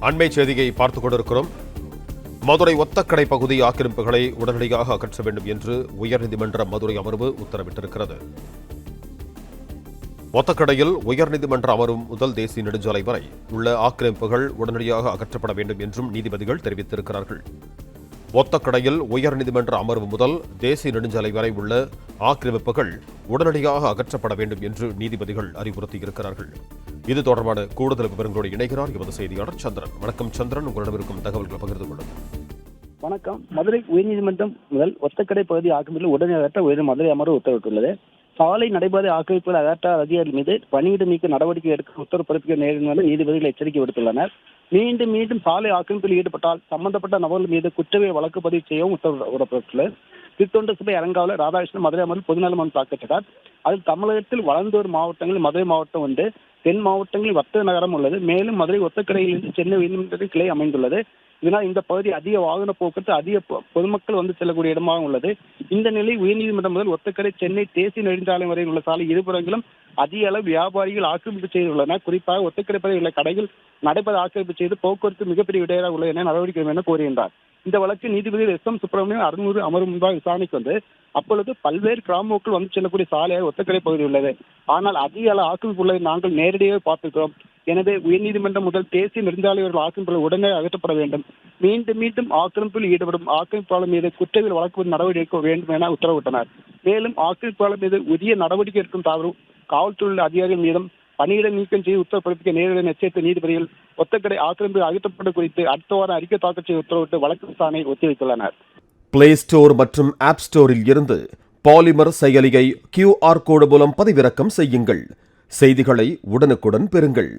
அண்மை செய்தியை பார்த்துக் கொண்டிருக்கிறோம். மதுரை ஒத்தக்கடை பகுதி ஆக்கிரமிப்புகளை உடனடியாக அகற்ற வேண்டும் என்று உயர்நீதிமன்ற மதுரை அமர்வு உத்தரவிட்டிருக்கிறது. ஒத்தக்கடையில் உயர்நீதிமன்ற அமர்வு முதல் தேசிய நெடுஞ்சாலை வரை உள்ள ஆக்கிரமிப்புகள் உடனடியாக அகற்றப்பட வேண்டும் என்றும் நீதிபதிகள் தெரிவித்திருக்கிறார்கள். ஒத்தக்கடையில் உயர்நீதிமன்ற அமர்வு முதல் தேசிய நெடுஞ்சாலை வரை உள்ள ஆக்கிரமிப்புகள் உடனடியாக அகற்றப்பட வேண்டும் என்று நீதிபதிகள் அறிவுறுத்தியிருக்கிறார்கள். இது தொடர்பான கூடுதல் விவரங்களோடு இணைகிறார் எமது செய்தியாளர் சந்திரன். வணக்கம் சந்திரன், உங்களிடம் இருக்கும் தகவல்களை பகிர்ந்து கொள்ளுங்கள். வணக்கம். மதுரை உயர்நீதிமன்றம் முதல் ஒத்தக்கடை பகுதி ஆக்கிரமிப்பில் உடனே அகற்ற மதுரை அமர்வு உத்தரவிட்டுள்ளது. சாலை நடைபாதை ஆக்கிரமிப்புகள் அகற்ற அதிகாரிகள் மீது பணியிட நீக்க நடவடிக்கை எடுக்க உத்தரவு பிறப்பிக்க நேரிடும் நீதிபதிகள் எச்சரிக்கை விடுத்துள்ளனர். மீண்டும் சாலை ஆக்கிரமிப்பில் ஈடுபட்டால் சம்பந்தப்பட்ட நபர்கள் மீது குற்றவியல் வழக்கு பதிவு செய்யவும் உத்தரவிடப்பட்டுள்ளது. திருத்தொண்ட சபை அரங்காவலர் ராதாகிருஷ்ணன் மதுரை அமர்வில் பொதுநல மனு தாக்கல். அதில் தமிழகத்தில் வளர்ந்து வரும் மாவட்டங்களில் மதுரை மாவட்டம் உண்டு. தென் மாவட்டங்களில் வர்த்தக நகரம் உள்ளது. மேலும் மதுரை ஒத்தக்கடையிலிருந்து சென்னை உயர்நீதிமன்ற கிளை அமைந்துள்ளது. இதனால் இந்த பகுதி அதிக வாகன போக்குவரத்து, அதிக பொதுமக்கள் வந்து செல்லக்கூடிய இடமாக உள்ளது. இந்த நிலையில் உயர்நீதிமன்றம் முதல் ஒத்தக்கடை சென்னை தேசிய நெடுஞ்சாலை வரையில் உள்ள சாலை இருபுறங்களும் அதிக அளவு வியாபாரிகள் ஆக்கிரமிப்பு செய்துள்ளனர். குறிப்பாக ஒத்தக்கடை பகுதியில் உள்ள கடைகள் நடைபெற ஆக்கிரமிப்பு செய்து போக்குவரத்து மிகப்பெரிய இடையூறாக உள்ளது என நடவடிக்கை என கோருகின்றார். இந்த வழக்கு நீதிபதி எஸ்.எம். சுப்பிரமணியம் 600 அமர்வு முன்பாக விசாரணைக்கு வந்து அப்பொழுது பல்வேறு கிராம மக்கள் வந்து செல்லக்கூடிய சாலையாக ஒத்தக்கடை பகுதி உள்ளது. ஆனால் அதிக அளவு ஆக்கிரமிப்பு உள்ளதை நாங்கள் நேரடியாக பார்த்திருக்கிறோம். எனவே உயர்நீதிமன்றம் முதல் தேசிய நெடுஞ்சாலைகள் ஆக்கிரமிப்புகள் உடனே அகற்றப்பட வேண்டும். மீண்டும் ஆக்கிரமிப்பில் ஈடுபடும் ஆக்கிரமிப்பாளர் மீது குற்றவியல் வழக்கு நடவடிக்கை வேண்டும் என உத்தரவிட்டனர். மேலும் ஆக்கிரமிப்பாளர் மீது உரிய நடவடிக்கை எடுக்கும் தவறு காவல்துறை அதிகாரிகள் மீதும் பணியிட நீக்கம் செய்து உத்தரவு பிறப்பிக்க நேரில் எச்சரித்த நீதிபதிகள் ஒத்தக்கடை ஆக்கிரமிப்பு அகற்றப்பட குறித்து அடுத்த வாரம் அறிக்கை தாக்கல் செய்ய உத்தரவிட்டு வழக்கு விசாரணை ஒத்திவைத்துள்ளனர். பிளே ஸ்டோர் மற்றும் ஆப் ஸ்டோரில் இருந்து பாலிமர் செயலியை QR கோடு மூலம் பதிவிறக்கம் செய்யுங்கள். செய்திகளை உடனுக்குடன் பெறுங்கள்.